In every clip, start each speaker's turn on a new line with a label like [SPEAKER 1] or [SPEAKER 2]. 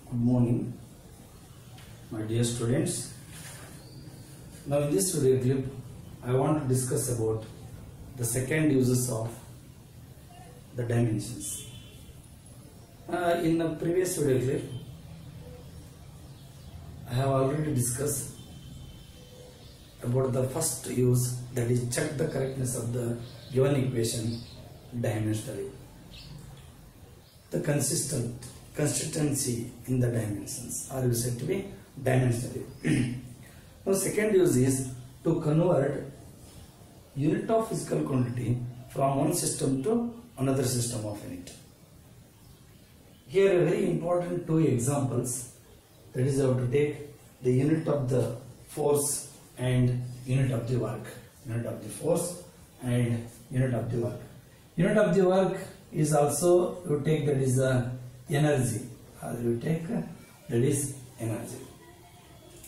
[SPEAKER 1] Good morning, my dear students. Now in this video clip, I want to discuss about the second uses of the dimensions. In the previous video clip, I have already discussed about the first use, that is check the correctness of the given equation dimensionally. The consistency in the dimensions are said to be dimensionally. Now second use is to convert unit of physical quantity from one system to another system of unit. Here are very important two examples, that is how to take the unit of the force and unit of the work. Unit of the force and unit of the work. Unit of the work is also you take, that is energy, or you take that is energy.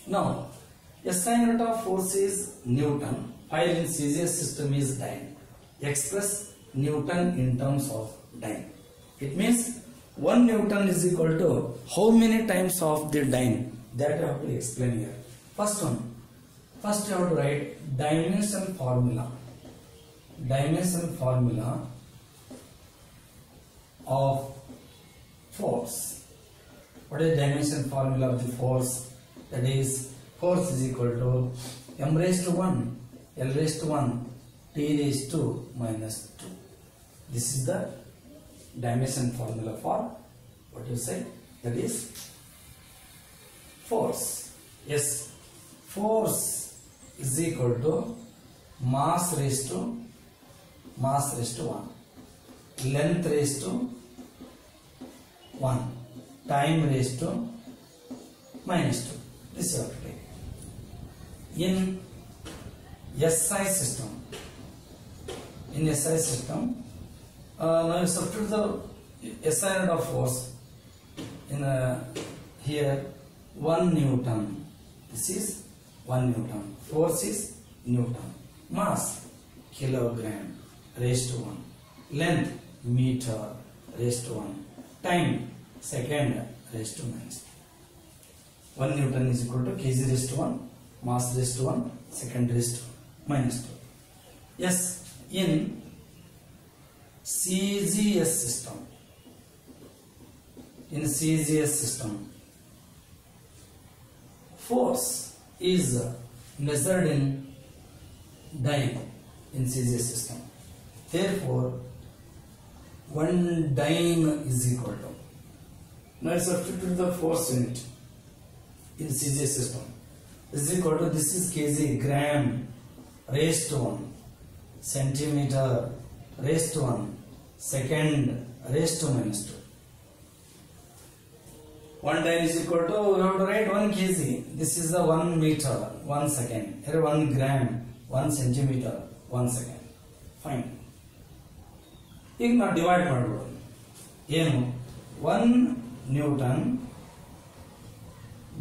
[SPEAKER 1] Now SI unit of force is Newton, while in CGS system is dyne. Express Newton in terms of dyne. It means 1 Newton is equal to how many times of the dyne, that I have to explain here. First you have to write dimension formula. Dimension formula of force. What is dimension formula of the force? That is, force is equal to m raised to 1, l raised to 1, t raised to minus 2. This is the dimension formula for what you say, that is force. Yes, force is equal to mass raised to 1, length raised to 1, time raised to minus 2. This is what we take. In SI system, now you substitute the SI unit of force in here 1 Newton. This is 1 Newton. Force is Newton. Mass kilogram raised to 1. Length meter raised to 1. Time second raised to minus 2. 1 Newton is equal to kg raised to 1, mass raised to 1, second raised to minus 2. Yes, in CGS system, force is measured in dyne in CGS system. Therefore, 1 dyne is equal to, now substitute the force unit in CGS system, is equal to, this is kg, gram raised to 1, centimeter raised to 1, second raised to minus 2. 1 dyne is equal to, we have to write 1 kg. This is the 1 meter, 1 second. Here 1 gram, 1 centimeter, 1 second. Fine. ಈಗ ನಾವು divide ಮಾಡ್ಬಿಡೋಣ. ಏನು 1 Newton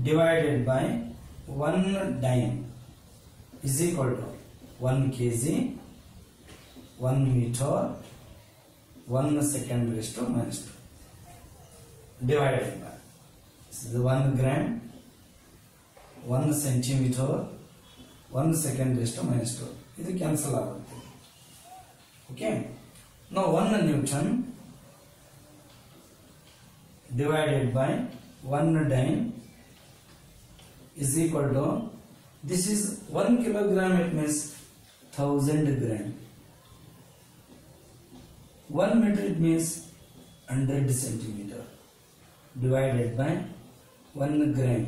[SPEAKER 1] divided by 1 dyne is equal to 1 kg, 1 meter, 1 second raised to minus 2. Divided by, this is 1 gram, 1 centimeter, 1 second raised to minus 2. This cancel ಆಗುತ್ತೆ. Okay. Now 1 Newton divided by 1 dyne is equal to, this is 1 kilogram, it means 1000 gram. 1 meter, it means 100 centimeter, divided by 1 gram,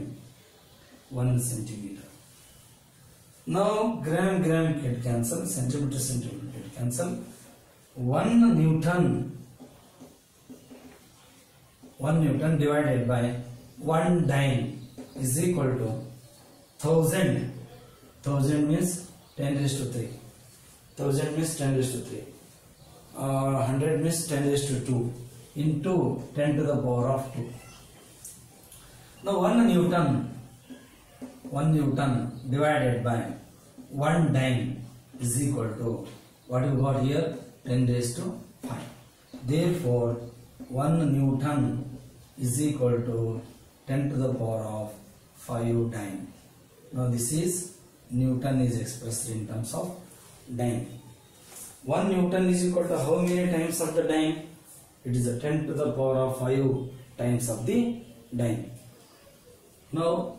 [SPEAKER 1] 1 centimeter. Now gram get cancel, centimeter get cancel. 1 Newton divided by 1 dyne is equal to 1000. 1000 means 10 raised to 3. 1000 means 10 raised to 3. 100 means 10 raised to 2 into 10 to the power of 2. Now 1 Newton divided by 1 dyne is equal to, what you got here, 10 raised to 5. Therefore 1 Newton is equal to 10 to the power of 5 dyne. Now this is Newton is expressed in terms of dyne. 1 Newton is equal to how many times of the dyne? It is a 10 to the power of 5 times of the dyne. Now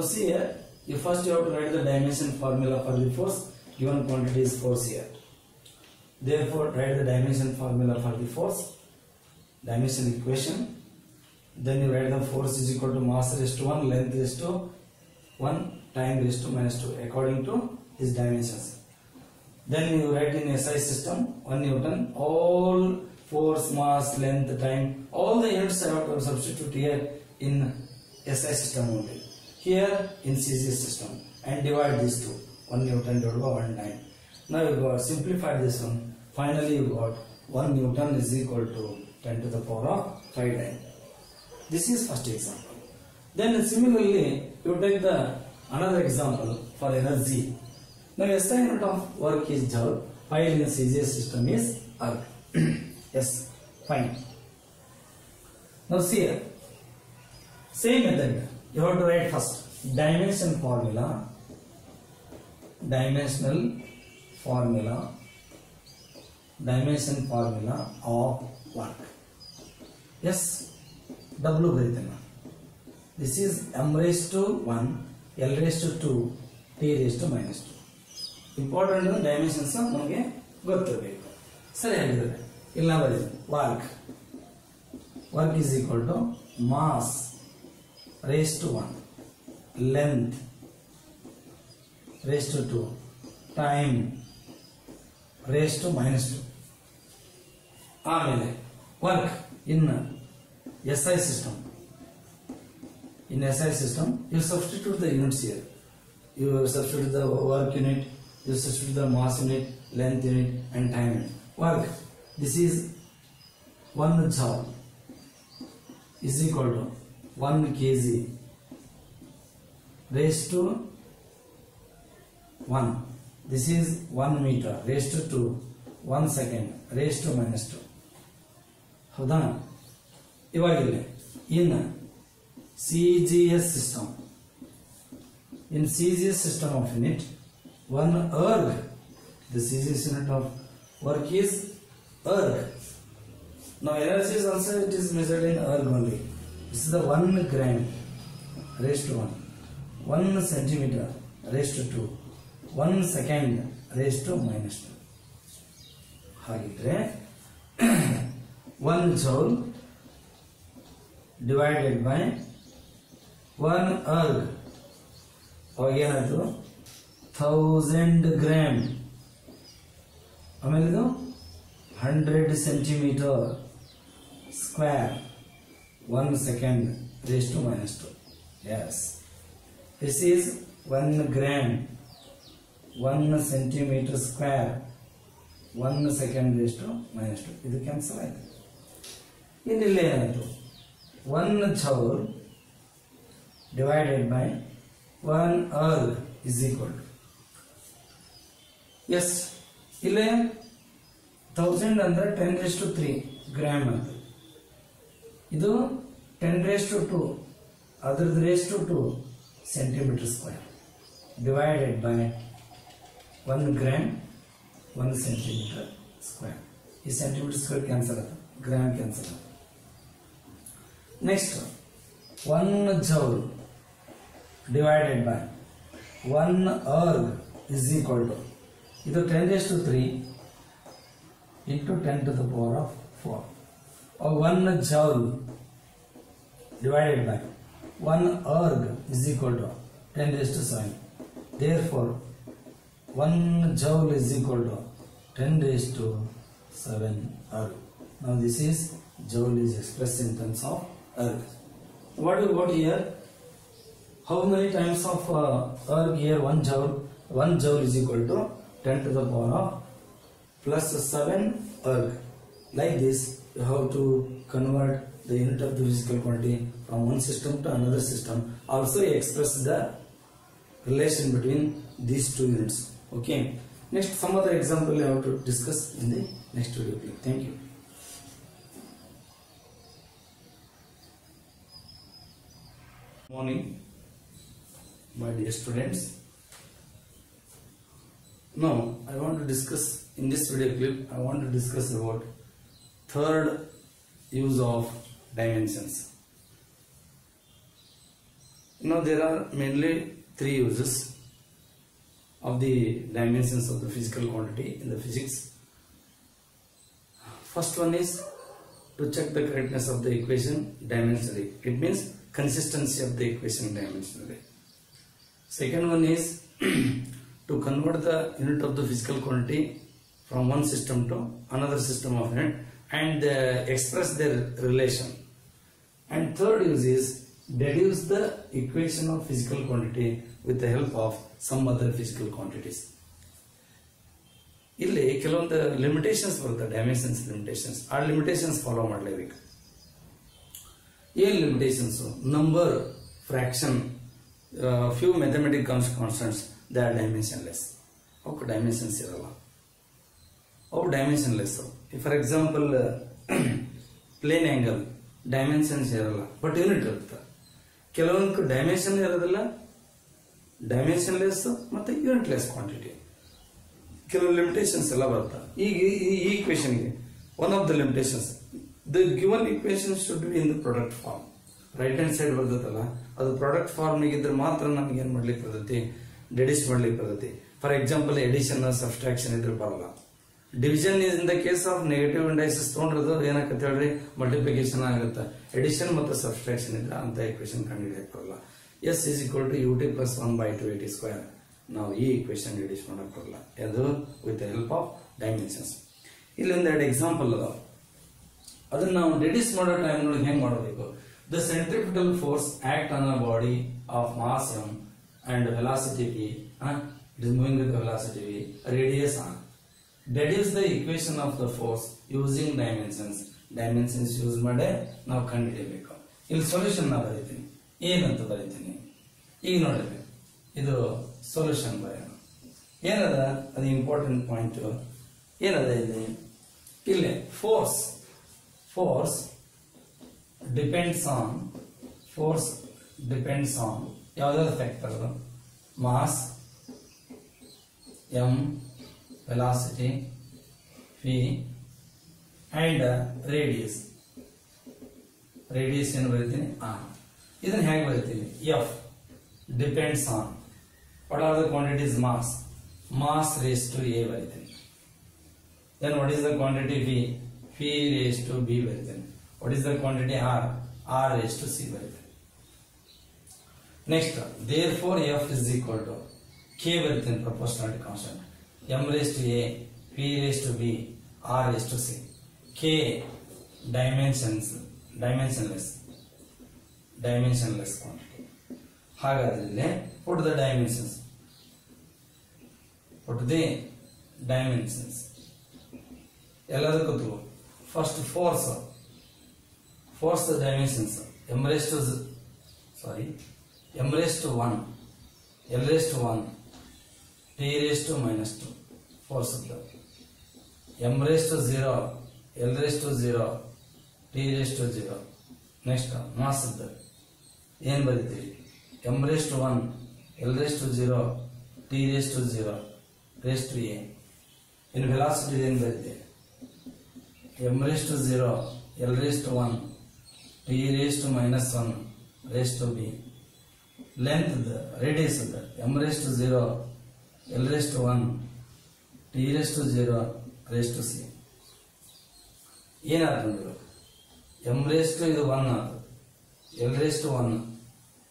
[SPEAKER 1] see here, you first have to write the dimension formula for the force. Given quantity is force here. Therefore, write the dimension formula for the force, dimension equation. Then you write the force is equal to mass raised to 1, length raised to 1, time raised to -2 according to his dimensions. Then you write in SI system 1 Newton, all force, mass, length, time, all the units I have to substitute here in SI system only. Here in CGS system and divide these two, 1 Newton divided by 1 dyne. Now you got simplified this one. Finally you got 1 Newton is equal to 10 to the power of 5 dyne. This is first example. Then similarly you take the another example for energy. Now SI unit of work is joule, while in CGS system is erg. Yes, fine. Now see here, same method. You have to write first dimension formula, dimension formula of work. Yes, W baritina. This is m raised to 1, L raised to 2, T raised to -2. Important dimensions ನಮಗೆ ಗೊತ್ತಿರಬೇಕು. ಸರಿ ಹಾಗಿದ್ರೆ ಇಲ್ಲಿ ನಾವು ಬರೆಯೋದು work is equal to mass raised to 1, length raised to 2, time raised to -2. ಆಮೇಲೆ work in SI system. In SI system, you substitute the units here. You substitute the work unit, you substitute the mass unit, length unit, and time unit. Work. This is 1 joule is equal to 1 kg raised to 1. This is 1 meter raised to 2, 1 second raised to -2. ಹೌದಾ? ಇವಾಗಿಲ್ಲ in CGS system. In CGS system of unit, 1 erg, the CGS unit of work is erg. Now energy is also it is measured in erg only. This is the 1 gram raised to 1, 1 centimeter raised to 2, 1 second raised to -2. ಹಾಗಿದ್ರೆ 1 joule divided by 1 erg. ಅವಾಗ ಏನಾಯ್ತು 1000 gram. ಆಮೇಲೆ ಇದು 100 centimeter square, 1 second raised to -2. Yes, this is 1 gram, 1 centimeter square, 1 second raised to -2. ಇದು cancel ಆಯ್ತು. ಇನ್ನಿಲ್ಲಿ ಏನಾಯ್ತು 1 joule divided by 1 erg is equal to, yes, ಇಲ್ಲಿ 1000 ಅಂದ್ರೆ 10 raised to 3 ಗ್ರಾಮ್ ಅಂತ, ಇದು 10 raised to 2, ಅದ್ರದ್ದು raised to 2 centimeter square divided by 1 gram, 1 centimeter square. ಈ centimeter square cancel ಆಗುತ್ತೆ, ಗ್ರಾಮ್ ಕ್ಯಾನ್ಸಲ್ ಆಗುತ್ತೆ. Next, 1 joule divided by 1 erg is equal to, ಇದು 10 raised to 3 into 10 to the power of 4, or 1 joule divided by 1 erg is equal to 10 raised to 7. Therefore, 1 joule is equal to 10 raised to 7 erg. Now this is joule is expressed in terms of erg. What you got here? How many times of erg here? 1 joule. 1 joule is equal to 10 to the power of plus 7 erg. Like this, you have to convert the unit of the physical quantity from one system to another system. Also, you express the relation between these two units. Okay. Next, some other example you have to discuss in the next video. Thank you. Morning, my dear students. Now I want to discuss in this video clip. I want to discuss about third use of dimensions. There are mainly three uses of the dimensions of the physical quantity in the physics. First one is to check the correctness of the equation dimensionally. It means consistency of the equation dimensionally. Second one is to convert the unit of the physical quantity from one system to another system of unit and express their relation. And third use is deduce the equation of physical quantity with the help of some other physical quantities. ಇಲ್ಲಿ ಕೆಲವೊಂದು limitations ಬರುತ್ತೆ, dimensions limitations. ಆ limitations follow ಮಾಡಲೇಬೇಕು. ಏನ್ limitations? Number, fraction, few mathematic constants they are dimensionless. ಅವಕ್ಕೆ dimensions ಇರಲ್ಲ, ಅವು dimensionless. For example plane angle dimensions ಇರಲ್ಲ, ಬಟ್ ಯೂನಿಟ್ ಇರುತ್ತೆ. ಕೆಲವೊಂದು ಡೈಮೆನ್ಷನ್ ಇರೋದಿಲ್ಲ, ಡೈಮೆನ್ಷನ್ಲೆಸ್ ಮತ್ತೆ ಯೂನಿಟ್ಲೆಸ್ ಕ್ವಾಂಟಿಟಿ. ಕೆಲವು ಲಿಮಿಟೇಷನ್ಸ್ ಎಲ್ಲ ಬರುತ್ತೆ. ಈಗ ಈ ಈಕ್ವೇಷನ್ಗೆ one of the limitations, the given equation should be in the product form. Right hand side ಬರ್ತದಲ್ಲ, ಅದು ಪ್ರಾಡಕ್ಟ್ ಫಾರ್ಮ್ ಇದ್ರೆ ಮಾತ್ರ ನಮ್ಗೆ ಏನ್ ಮಾಡ್ಲಿಕ್ಕೆ ಬರ್ತೈತಿ, ಡೆಡಿಸ್ ಮಾಡ್ಲಿಕ್ಕೆ ಬರ್ತೈತಿ. ಫಾರ್ ಎಕ್ಸಾಂಪಲ್ ಎಡಿಷನ್, ಸಬ್ಸ್ಟ್ರಾಕ್ಷನ್ ಇದ್ರೆ ಬರಲ್ಲ. Division in the case of negative indices ತೊಗೊಂಡ್ರದು ಏನಾಗತ್ತೆ ಹೇಳ್ರಿ, ಮಲ್ಟಿಪ್ಲಿಕೇಶನ್ ಆಗುತ್ತೆ. ಎಡಿಷನ್ ಮತ್ತು ಸಬ್ಸ್ಟ್ರಾಕ್ಷನ್ ಇದ್ರೆ ಅಂತ ಈಕ್ವೇಷನ್ ಕಂಡುಹಿಡಿಯಕ್ಕೆ ಬರಲ್ಲ. S is equal to ut plus 1/2 square. ನಾವು ಈ ಈಕ್ವೇಷನ್ ರಿಡ್ಯೂಸ್ ಮಾಡಕ್ ಬರಲ್ಲ, ಅದು with the help of dimensions. ಇಲ್ಲಿ ಒಂದೆರಡು ಎಕ್ಸಾಂಪಲ್ ಅದಾವ, ಅದನ್ನ ನಾವು ರಿಡ್ಯೂಸ್ ಮಾಡೋ ಟೈಮ್ ನೋಡಿ ಹೆಂಗ್ ಮಾಡಬೇಕು. The centripetal force act on a body of mass m and velocity v. It is moving with velocity v, radius r. Deduce the equation of the force using dimensions. Dimensions use ಮಾಡಿ ನಾವು ಕಂಡುಹಿಡಿಯಬೇಕು. ಇಲ್ಲಿ solution ನಾ ಬರೀತೀನಿ, ಏನಂತ ಬರೀತೀನಿ. ಈಗ ನೋಡಿದ್ರೆ ಇದು ಸೊಲ್ಯೂಷನ್ ಬರೆಯೋಣ. ಏನದ ಅದು ಇಂಪಾರ್ಟೆಂಟ್ ಪಾಯಿಂಟ್ ಏನದ ಇಲ್ಲಿ ಫೋರ್ಸ್ ಡಿಪೆಂಡ್ಸ್ ಆನ್ ಯಾವ್ದಾದ್ರು factor, mass m, velocity v and radius ಏನು ಬರೀತೀನಿ r. ಇದನ್ನ ಹೇಗೆ ಬರೀತೀನಿ, f depends on what are the quantities, mass raised to a ಬರೀತೀನಿ. Then what is the quantity v raised to b ಬರೀತೀನಿ. What is the quantity r raised to c ಬರೀತೀನಿ. Next, therefore f is equal to k ಬರೀತೀನಿ, proportionality constant, m raised to a, p raised to b, r raised to c. k dimensionless quantity. ಹಾಗಾದ್ರೆ put the dimensions ಎಲ್ಲದಕ್ಕೂ first force dimensions m raised to 1, l raised to 1, t raised to -2 force m raised to 0, l raised to 0, t raised to 0. Next mass ಏನ್ ಬರೀತೀವಿ, m raised to 1, l raised to 0, t raised to 0, raised to a. ಇನ್ನು velocity ಏನ್ ಬರೀತೀವಿ, m raised to 0, l raised to 1, t raised to -1, raised to b. Length radius m raised to 0, l raised to 1, t raised to 0, raised to c. ಏನಾದ್ರು ನೋಡಿದ್ರು, m raised to ಇದು 1 ಆದ್ರು, l raised to 1,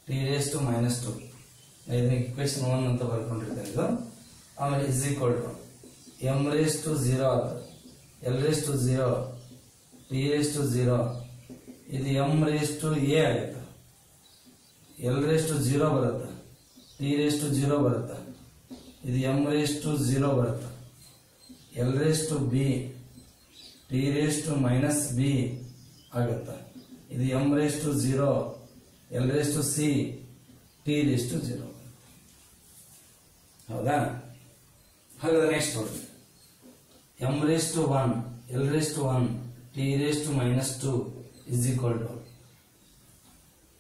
[SPEAKER 1] t raised to -2. ಇದನ್ನ equation 1 ಅಂತ ಬರ್ಕೊಂಡಿರ್ತೇನೆ ಇದು. ಆಮೇಲೆ is equal to m raised to 0 ಆದ್ರು, l raised to 0, t raised to 0. ಇದು m raised to a ಆಗುತ್ತೆ, l raised to 0 ಬರುತ್ತೆ, t raised to 0 ಬರುತ್ತೆ. ಇದು m raised to 0 ಬರುತ್ತೆ, l raised to b, t raised to -b ಆಗುತ್ತೆ. ಇದು m raised to 0, l raised to c, t raised to 0. ಹೌದಾ? ಹಾಗಾದ್ರೆ next ನೋಡಿ, m raised to 1, l raised to 1, t raised to -2 is equal to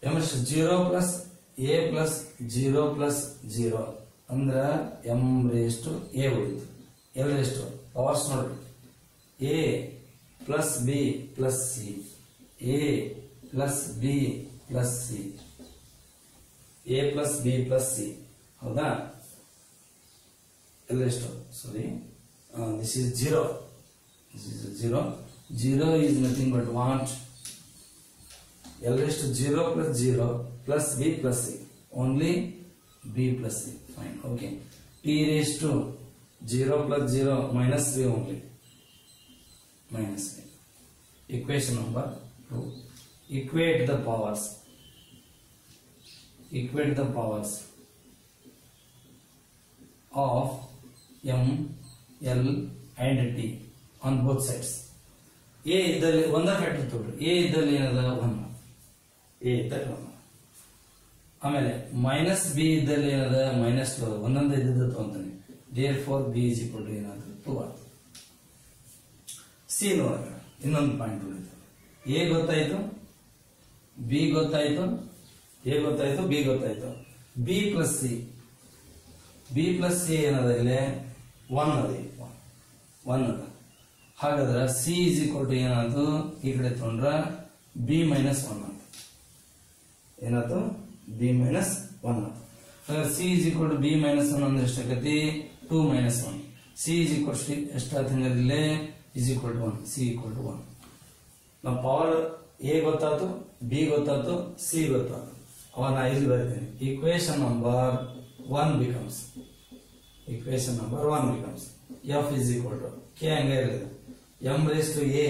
[SPEAKER 1] m raised to 0 plus a plus 0 plus 0 ಅಂದ್ರೆ m raised to a ಉಳಿತು. l raised to powers ನೋಡ್ರಿ, a plus b plus c, a plus b plus c, a plus b plus c, ಹೌದಾ? l raised to, sorry, this is 0. This is 0. 0 is nothing but what? L raised to 0 plus 0 plus b plus c. Only b plus c. Fine. Okay. T raised to 0 plus 0 minus b only. Minus b. Equation number 2. Equate the powers. Equate the powers of m, l and t on both sides. A ಇದ್ದಲ್ಲಿ ಒಂದ factor ತಗೊಳ್ರಿ. A ಇದ್ದಲ್ಲಿ ಏನದ 1. A ಇದ್ದಲ್ಲಿ 1. ಆಮೇಲೆ minus B ಇದ್ದಲ್ಲಿ ಏನದ -2 ಒಂದೊಂದು ಇದ್ದದ್ದು ತಗೊಂತಾನೆ. therefore b is equal to ಏನಾದ್ರು 2 ಆಗುತ್ತೆ. ಸಿ ನೋಡೋಣ, ಇನ್ನೊಂದು ಪಾಯಿಂಟ್ ಉಳಿತು. A ಗೊತ್ತಾಯ್ತು, B ಗೊತ್ತಾಯ್ತು, A ಗೊತ್ತಾಯ್ತು, B ಗೊತ್ತಾಯ್ತು. B plus C, B plus C ಏನದ ಇಲ್ಲಿ 1 ಅದ, 1 ಅದ. ಹಾಗಾದ್ರೆ C is equal to ಏನಾಯ್ತು, ಈ ಕಡೆ ತಗೊಂಡ್ರ B minus 1 ಅಂತ. ಏನಾಯ್ತು, B minus 1 ಅಂತ. ಹಾಗಾದ್ರೆ C is equal to B minus 1 ಅಂದ್ರೆ ಎಷ್ಟಾಗತಿ, 2 minus 1. C is equal to ಎಷ್ಟಾಗ್ತದೆ ಅಂದ್ರೆ is equal to 1, C equal to 1. ನಾವು ಪವರ್ A ಗೊತ್ತಾಯ್ತು, B ಗೊತ್ತಾಯ್ತು, C ಗೊತ್ತಾಯ್ತು. ಅವನ್ನ ಇಲ್ಲಿ ಬರೀತೀನಿ. Equation number 1 becomes F is equal to K ಹಂಗೆ ಇರಲಿದೆ. M raised to A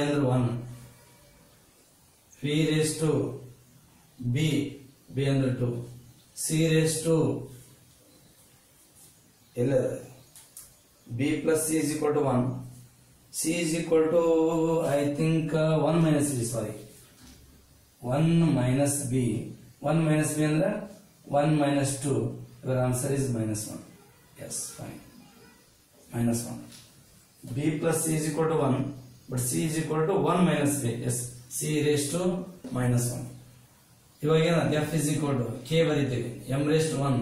[SPEAKER 1] ಅಂದ್ರೆ 1, B raised to B ಅಂದ್ರೆ 2, C raised to ಎಲ್ಲ B plus C is equal to 1, C is equal to I think 1 minus B, sorry, 1 minus B ಅಂದ್ರೆ 1 minus 2, your answer is -1. Yes, fine, -1. B plus C is equal to 1, but C is equal to 1 minus B. Yes, C raised to -1. ಇವಾಗ ಏನಾಗುತ್ತೆ, F is equal to K ಬರೀತೀವಿ, M raised to 1,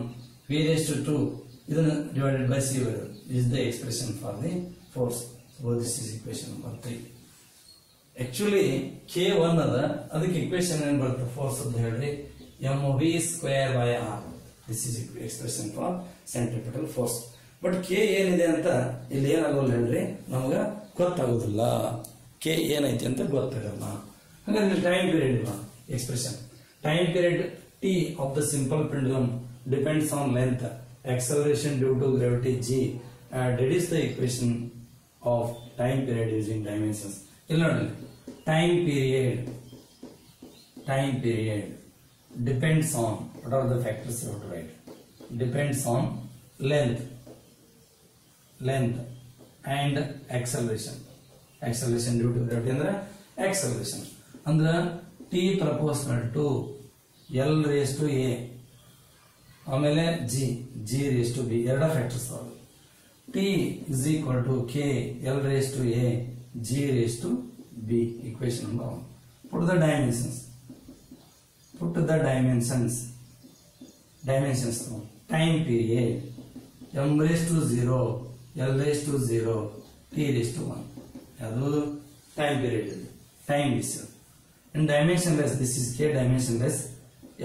[SPEAKER 1] V raised to 2, ಇದನ್ನು divided by C ಬರೋದು. This is the expression for the force. So this is equation number 3. Actually K 1 ಅದ, ಅದಕ್ಕೆ equation ಏನು ಬರುತ್ತೆ force ಅಂತ ಹೇಳ್ರಿ, mv square by r. This is expression for centripetal force. But K ಏನಿದೆ ಅಂತ ಇಲ್ಲಿ ಏನಾಗೋಲ್ಲ ಹೇಳ್ರಿ, ನಮಗ ಗೊತ್ತಾಗೋದಿಲ್ಲ. K ಏನೈತಿ ಅಂತ ಗೊತ್ತಾಗಲ್ಲ. ಹಾಗಾದ್ರೆ ಟೈಮ್ ಪೀರಿಯಡ್ ಇಲ್ಲ expression. Time period T of the simple pendulum depends on length, acceleration due to gravity G. Deduce the equation of time period using dimensions. ಇಲ್ಲಿ ನೋಡಿ, time period depends on, what are the factors you have to write? Depends on length and acceleration due to gravity ಅಂದ್ರೆ acceleration ಅಂದ್ರೆ T proportional to L raised to A ಆಮೇಲೆ G raised to B, ಎರಡ factors ಅವು. T is equal to K L raised to A G raised to B. Equation number 1. Put the dimensions. Time period M raised to 0, L raised to 0, T raised to 1. ಅದು time period, time is. In dimensionless, this is K dimensionless.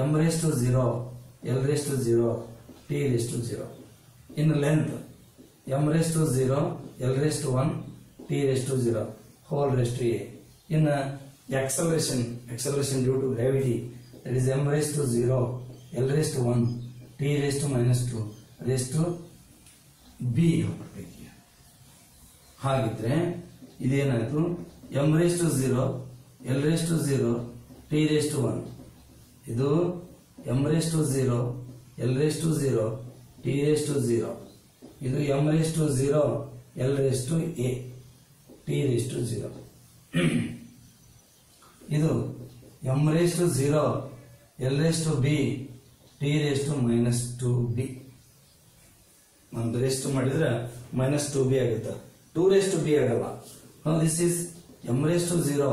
[SPEAKER 1] M raised to 0, L raised to 0, T raised to 0. In length, M raised to 0, L raised to 1, T raised to 0, whole raised to A. In acceleration due to gravity, that is M raised to 0, L raised to 1, T raised to -2, raised to B. ಹಾಗಿದ್ರೆ ಇದೇನಾಯ್ತು, M raised to 0, L raised to 0, T raised to 1. ಇದು M raised to 0, L raised to 0, T raised to 0. ಇದು M raised to 0, L raised to A, T raised to 0. ಇದು M raised to 0, L raised to B, T raised to -2B. ಒಂದು ರೇಸ್ಟ್ ಮಾಡಿದ್ರೆ -2B ಆಗುತ್ತೆ, 2 raised to B ಆಗಲ್ಲ. Now this is M raised to 0,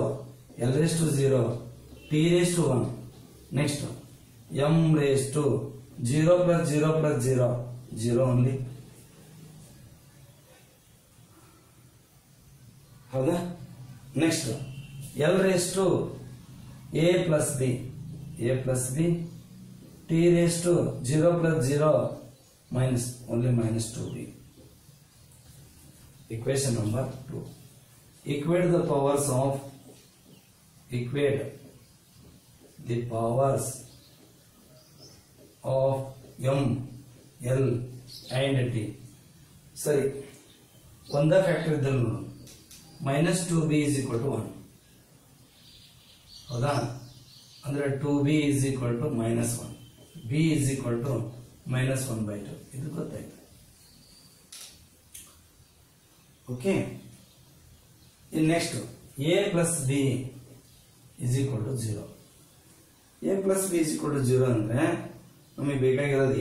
[SPEAKER 1] L raised to 0, T raised to 1. Next m raised to 0 plus 0 plus 0, 0 only. ಹೌದಾ? Next l raised to a plus b, a plus b, t raised to 0 plus 0 minus, only minus 2b. Equation number 2. Equate the powers of m, l and t. ಸರಿ, ಒಂದ factor ಇದ್ದಲ್ಲಿ ನೋಡು, minus 2b is equal to 1. ಹೌದಾ? ಅಂದ್ರೆ 2b is equal to minus 1, b is equal to minus 1 by 2. ಇದು ಗೊತ್ತಾಯ್ತು. Okay, in next a plus b is equal to 0. a plus b is equal to 0 ಅಂದ್ರೆ ನಮಗೆ ಬೇಕಾಗಿರೋದು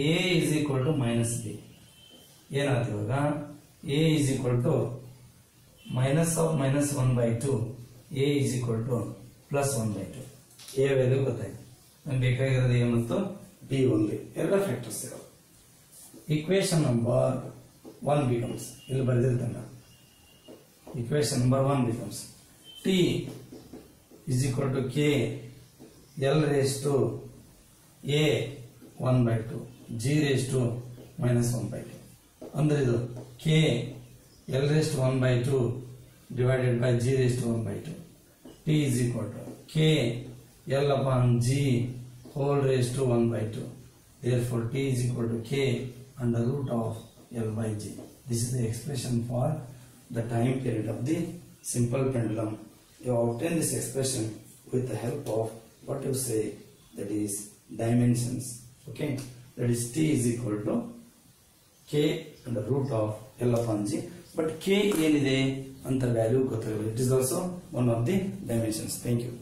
[SPEAKER 1] a is equal to minus b. ಏನಾಗ್ತದೆ ಇವಾಗ? a is equal to minus of minus 1 by 2, a is equal to plus 1 by 2. a value ಗೊತ್ತಾಯ್ತು. ನಮ್ಗೆ ಬೇಕಾಗಿರೋದು a ಮತ್ತು b only, ಎಲ್ಲ ಫ್ಯಾಕ್ಟರ್ಸ್ ಇರೋದು. ಇಕ್ವೇಶನ್ ನಂಬರ್ 1 becomes, ಇಲ್ಲಿ ಬರೆದಿರ್ತಾನೆ, equation number 1 becomes t is equal to k l raised to a 1 by 2, g raised to minus 1 by 2. ಅಂದ್ರೆ ಇದು k l raised to 1 by 2 divided by g raised to 1 by 2. t is equal to k l upon g whole raised to 1 by 2. Therefore t is equal to k under root of l by g. This is the expression for the time period of the simple pendulum. You obtain this expression with the help of what you say, that is dimensions. Okay, that is t is equal to k under root of l upon g. But k ಏನಿದೆ ಅಂತ value ಗೊತ್ತಾಗಲ್ಲ. It is also one of the dimensions. Thank you.